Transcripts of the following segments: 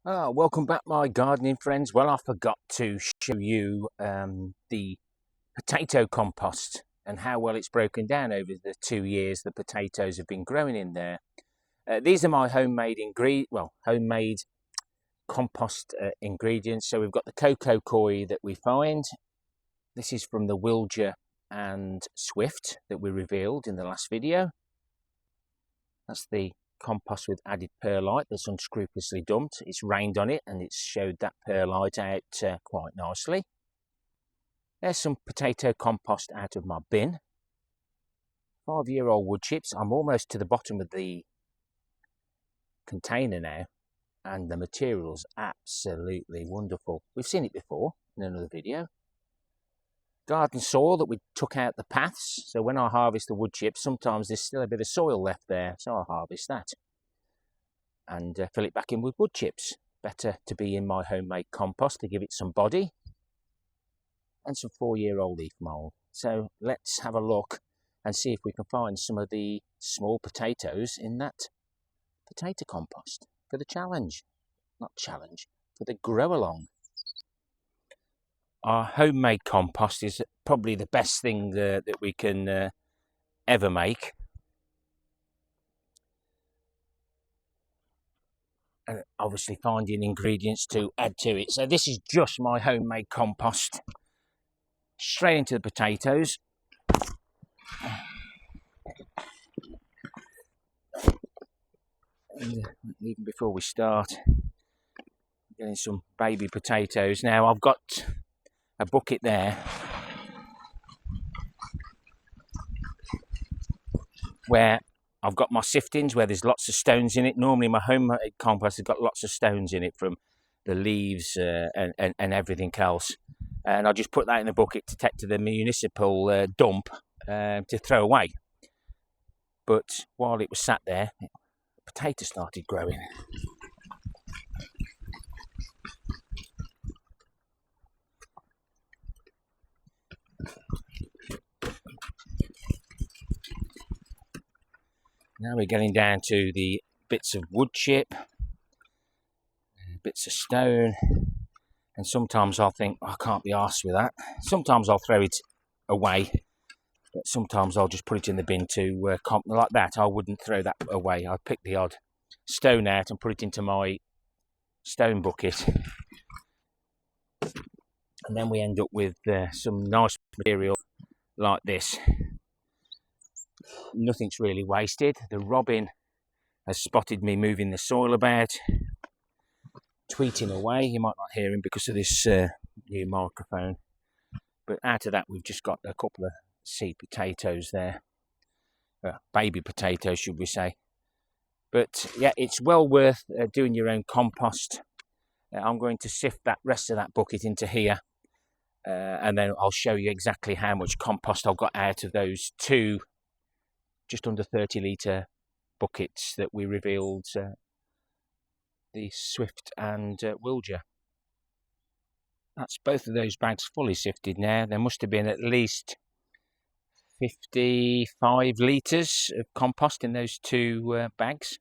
Welcome back, my gardening friends. Well, I forgot to show you the potato compost and how well it's broken down over the 2 years the potatoes have been growing in there. These are my homemade compost ingredients. So we've got the cocoa coir that we find. This is from the Wilger and Swift that we revealed in the last video. That's the compost with added perlite that's unscrupulously dumped. It's rained on it and it's showed that perlite out quite nicely. There's some potato compost out of my bin. 5-year-old wood chips. I'm almost to the bottom of the container now, and the material's absolutely wonderful. We've seen it before in another video. Garden soil that we took out the paths, so when I harvest the wood chips, sometimes there's still a bit of soil left there, so I harvest that and fill it back in with wood chips. Better to be in my homemade compost to give it some body, and some 4-year-old leaf mould. So let's have a look and see if we can find some of the small potatoes in that potato compost for the challenge. Not challenge, for the grow along. Our homemade compost is probably the best thing that we can ever make. And obviously finding ingredients to add to it. So this is just my homemade compost. Straight into the potatoes. And even before we start, getting some baby potatoes. Now I've got a bucket there where I've got my siftings where there's lots of stones in it. Normally my homemade compost has got lots of stones in it from the leaves and everything else. And I just put that in a bucket to take to the municipal dump to throw away. But while it was sat there, potatoes started growing. Now we're getting down to the bits of wood chip, bits of stone, and sometimes I'll think, I can't be arsed with that. Sometimes I'll throw it away, but sometimes I'll just put it in the bin to like that. I wouldn't throw that away. I'd pick the odd stone out and put it into my stone bucket. And then we end up with some nice material like this. Nothing's really wasted. The robin has spotted me moving the soil about, tweeting away. You might not hear him because of this new microphone. But out of that, we've just got a couple of seed potatoes there. Baby potatoes, should we say. But yeah, it's well worth doing your own compost. I'm going to sift that rest of that bucket into here. And then I'll show you exactly how much compost I've got out of those two just under 30-litre buckets that we revealed, the Swift and Wilger. That's both of those bags fully sifted now. There must have been at least 55 litres of compost in those two bags.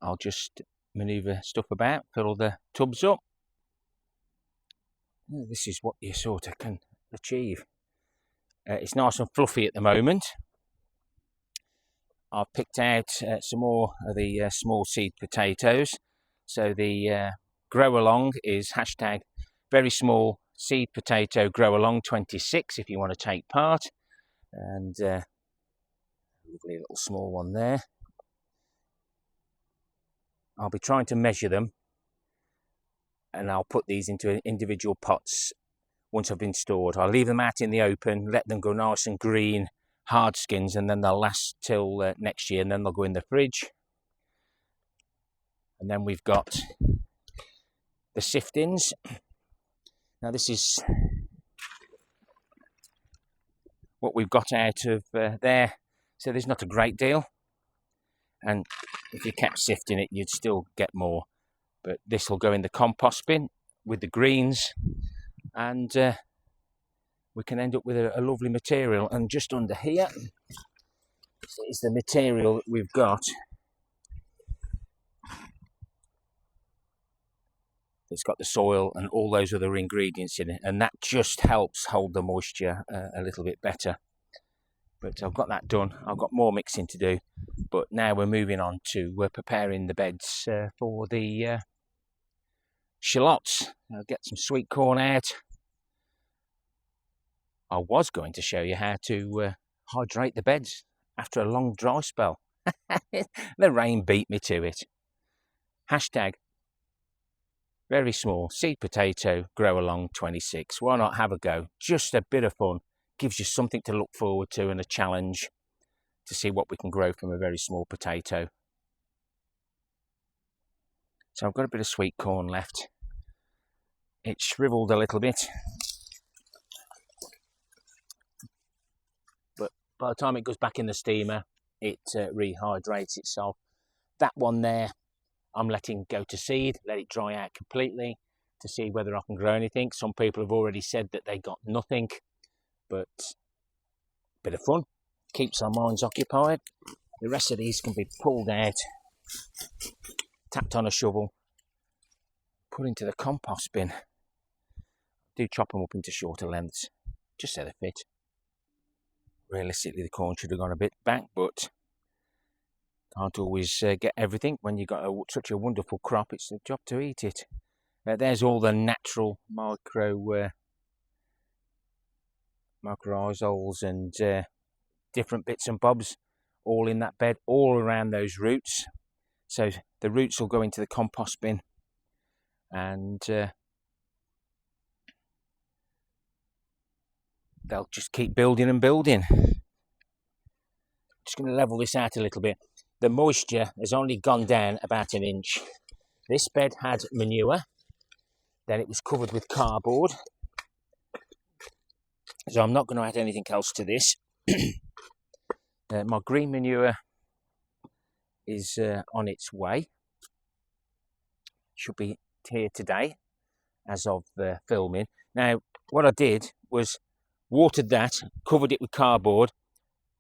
I'll just manoeuvre stuff about, fill the tubs up. This is what you sort of can achieve. It's nice and fluffy at the moment. I've picked out some more of the small seed potatoes. So the grow along is hashtag very small seed potato grow along 26 if you want to take part. And lovely little small one there. I'll be trying to measure them, and I'll put these into individual pots once I've been stored. I'll leave them out in the open, let them go nice and green, hard skins, and then they'll last till next year, and then they'll go in the fridge. And then we've got the siftings. Now this is what we've got out of there. So there's not a great deal, and if you kept sifting it, you'd still get more. But this will go in the compost bin with the greens, and we can end up with a lovely material. And just under here is the material that we've got. that's got the soil and all those other ingredients in it, and that just helps hold the moisture a little bit better. But I've got that done. I've got more mixing to do, but now we're moving on to preparing the beds for the shallots. I'll get some sweet corn out. I was going to show you how to hydrate the beds after a long dry spell. The rain beat me to it. Hashtag very small seed potato grow along 26. Why not have a go? Just a bit of fun. Gives you something to look forward to and a challenge to see what we can grow from a very small potato. So I've got a bit of sweet corn left. It's shriveled a little bit, but by the time it goes back in the steamer, it rehydrates itself. That one there, I'm letting go to seed, let it dry out completely to see whether I can grow anything. Some people have already said that they got nothing, but a bit of fun, keeps our minds occupied. The rest of these can be pulled out, tapped on a shovel, put into the compost bin. Do chop them up into shorter lengths, just so they fit. Realistically, the corn should have gone a bit back, but can't always get everything. When you've got such a wonderful crop, it's a job to eat it. There's all the natural mycorrhizals and different bits and bobs all in that bed, all around those roots. So the roots will go into the compost bin, and they'll just keep building and building. Just going to level this out a little bit. The moisture has only gone down about an inch. This bed had manure, then it was covered with cardboard, so I'm not going to add anything else to this. My green manure is on its way. Should be here today as of filming. Now, what I did was watered that, covered it with cardboard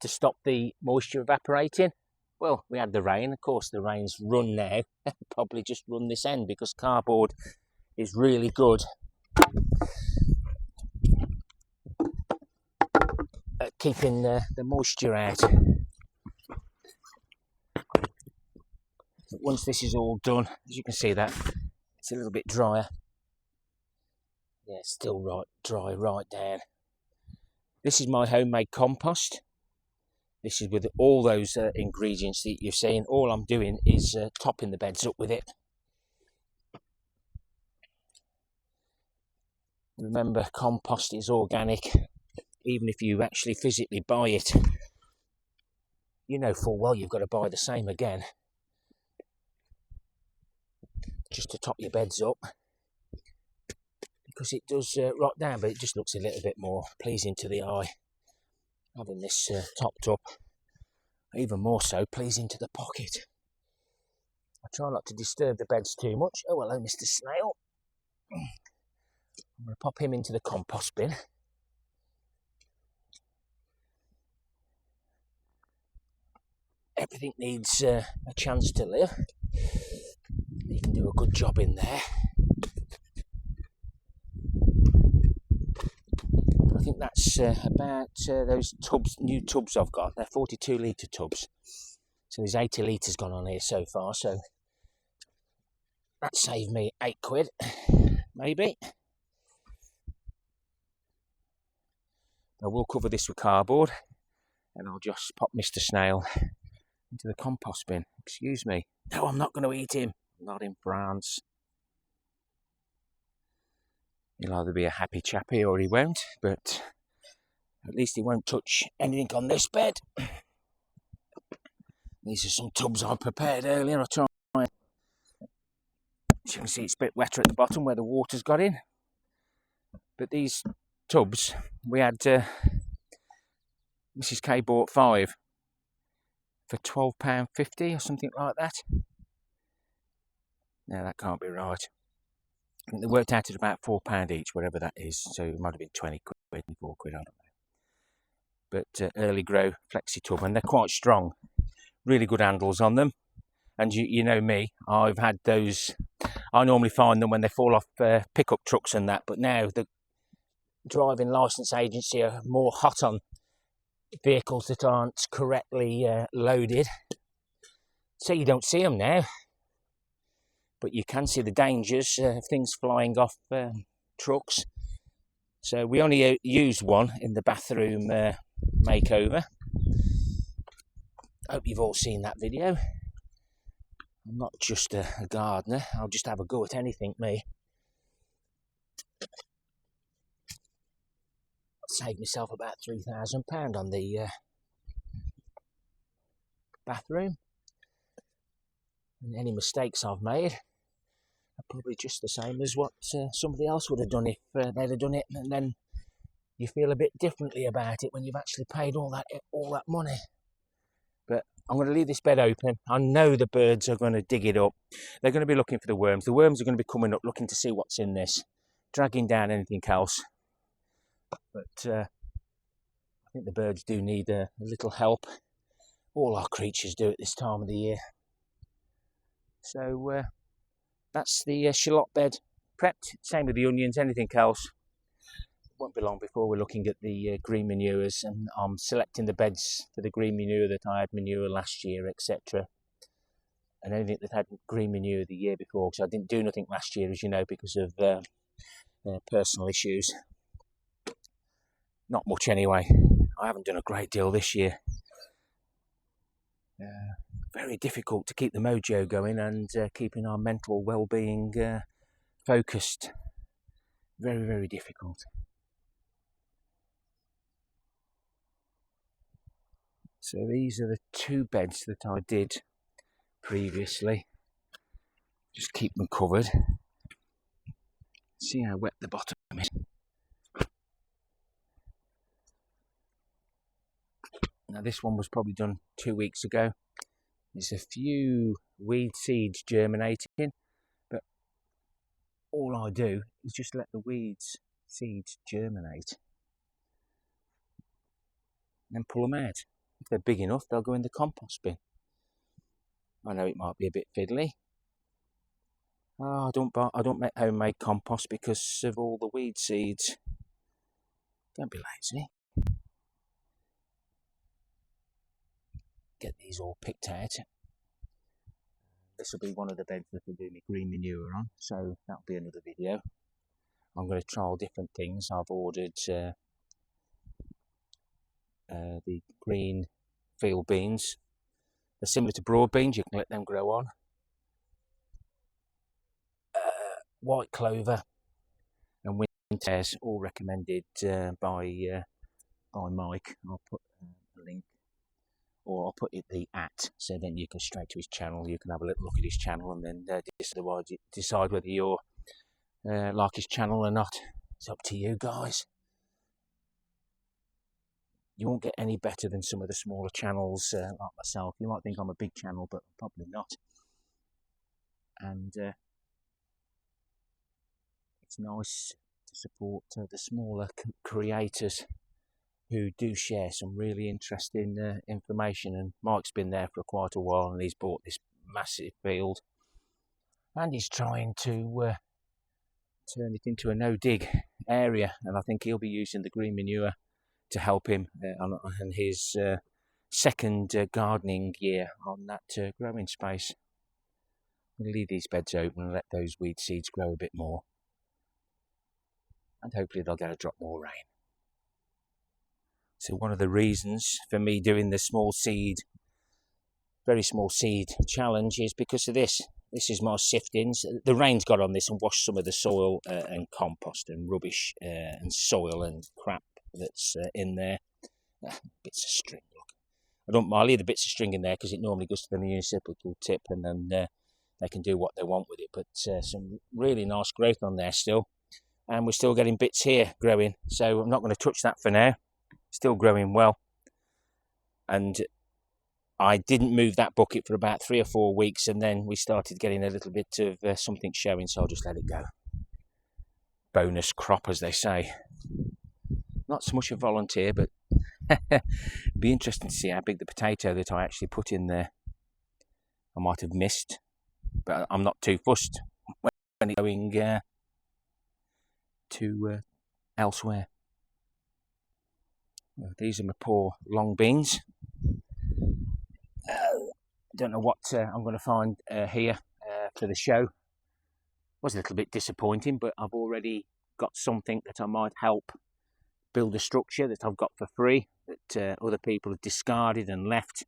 to stop the moisture evaporating. Well, we had the rain. Of course, the rain's run now. Probably just run this end because cardboard is really good at keeping the moisture out. But once this is all done, as you can see, that it's a little bit drier. Yeah, it's still right dry right down. This is my homemade compost. This is with all those ingredients that you've seen. All I'm doing is topping the beds up with it. Remember, compost is organic. Even if you actually physically buy it, you know full well you've got to buy the same again. Just to top your beds up. Because it does rot down, but it just looks a little bit more pleasing to the eye. Having this topped up, even more so pleasing to the pocket. I try not to disturb the beds too much. Oh, hello, Mr. Snail. I'm going to pop him into the compost bin. Everything needs a chance to live. You can do a good job in there. I think that's about those tubs, new tubs I've got. They're 42 litre tubs. So there's 80 litres gone on here so far. So that saved me £8, maybe. I will cover this with cardboard and I'll just pop Mr. Snail into the compost bin. Excuse me. No, I'm not going to eat him. Not in France. He'll either be a happy chappy or he won't, but at least he won't touch anything on this bed. These are some tubs I prepared earlier. I'll try. As you can see, it's a bit wetter at the bottom where the water's got in. But these tubs, we had Mrs. K bought 5 for £12.50 or something like that. No, that can't be right. I think they worked out at about £4 each, whatever that is. So it might have been 20 quid, 24 quid, I don't know. But early grow flexi tub, and they're quite strong. Really good handles on them. And you know me, I've had those I normally find them when they fall off pickup trucks and that, but now the driving licence agency are more hot on vehicles that aren't correctly loaded, so you don't see them now, but you can see the dangers of things flying off trucks. So we only used one in the bathroom makeover. Hope you've all seen that video. I'm not just a gardener, I'll just have a go at anything, me. Saved myself about £3,000 on the bathroom, and any mistakes I've made are probably just the same as what somebody else would have done if they'd have done it, and then you feel a bit differently about it when you've actually paid all that money. But I'm going to leave this bed open. I know the birds are going to dig it up. They're going to be looking for the worms. The worms are going to be coming up looking to see what's in this, dragging down anything else. But I think the birds do need a little help. All our creatures do at this time of the year. So that's the shallot bed prepped. Same with the onions, anything else. Won't be long before we're looking at the green manures, and I'm selecting the beds for the green manure that I had manure last year, etc. And anything that had green manure the year before, because I didn't do nothing last year, as you know, because of personal issues. Not much anyway. I haven't done a great deal this year. Very difficult to keep the mojo going and keeping our mental well-being focused. Very, very difficult. So these are the 2 beds that I did previously. Just keep them covered. See how wet the bottom is. Now this one was probably done 2 weeks ago. There's a few weed seeds germinating, but all I do is just let the seeds germinate and then pull them out. If they're big enough, they'll go in the compost bin. I know it might be a bit fiddly. Oh, I don't make homemade compost because of all the weed seeds. Don't be lazy. Get these all picked out. This will be one of the beds that I'll do my green manure on, so that'll be another video. I'm going to trial different things. I've ordered the green field beans. They're similar to broad beans, you can let them grow on. White clover and winter, all recommended by Mike. I'll put a link, or I'll put it the @ so then you can straight to his channel. You can have a little look at his channel and then decide whether you're like his channel or not. It's up to you guys. You won't get any better than some of the smaller channels like myself. You might think I'm a big channel, but probably not. And it's nice to support the smaller creators who do share some really interesting information. And Mike's been there for quite a while, and he's bought this massive field, and he's trying to turn it into a no-dig area. And I think he'll be using the green manure to help him on his second gardening year on that growing space. I'm going to leave these beds open and let those weed seeds grow a bit more, and hopefully they'll get a drop more rain. So one of the reasons for me doing the very small seed challenge is because of this. This is my siftings. The rain's got on this and washed some of the soil and compost and rubbish and soil and crap that's in there. Bits of string, look. I'll leave the bits of string in there because it normally goes to the municipal tip, and then they can do what they want with it. But some really nice growth on there still, and we're still getting bits here growing. So I'm not going to touch that for now. Still growing well. And I didn't move that bucket for about 3 or 4 weeks, and then we started getting a little bit of something showing, so I'll just let it go. Bonus crop, as they say. Not so much a volunteer, but it'd be interesting to see how big the potato that I actually put in there. I might have missed, but I'm not too fussed. when it's going to elsewhere. Well, these are my poor long beans. Don't know what I'm going to find here for the show. Was a little bit disappointing, but I've already got something that I might help build a structure that I've got for free that other people have discarded and left.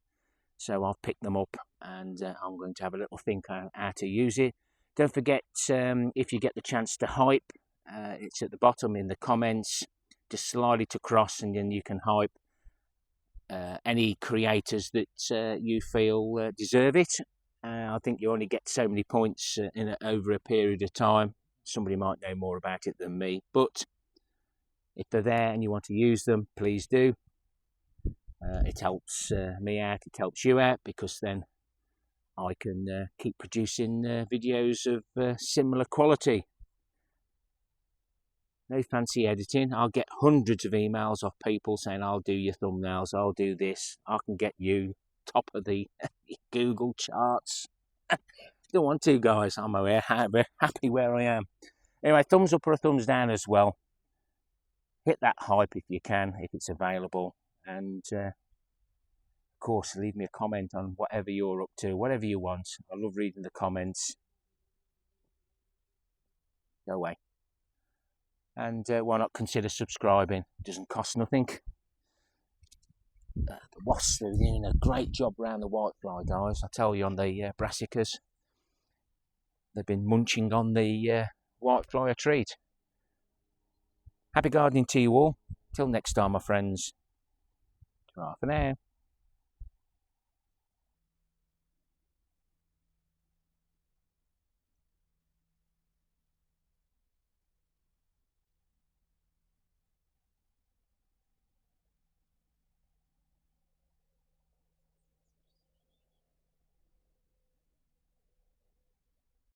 So I'll pick them up and I'm going to have a little think how to use it. Don't forget, if you get the chance to hype, it's at the bottom in the comments. Just slide it across and then you can hype any creators that you feel deserve it. I think you only get so many points over a period of time. Somebody might know more about it than me, but if they're there and you want to use them, please do. It helps me out, it helps you out, because then I can keep producing videos of similar quality. No fancy editing. I'll get hundreds of emails off people saying, I'll do your thumbnails, I'll do this, I can get you top of the Google charts. Don't want to, guys. I'm aware, happy where I am. Anyway, thumbs up or a thumbs down as well. Hit that hype if you can, if it's available. And of course, leave me a comment on whatever you're up to, whatever you want. I love reading the comments. Go away. And why not consider subscribing? It doesn't cost nothing. The wasps are doing a great job around the whitefly, guys. I tell you, on the brassicas, they've been munching on the whitefly a treat. Happy gardening to you all. Till next time, my friends. Ta-ra for now.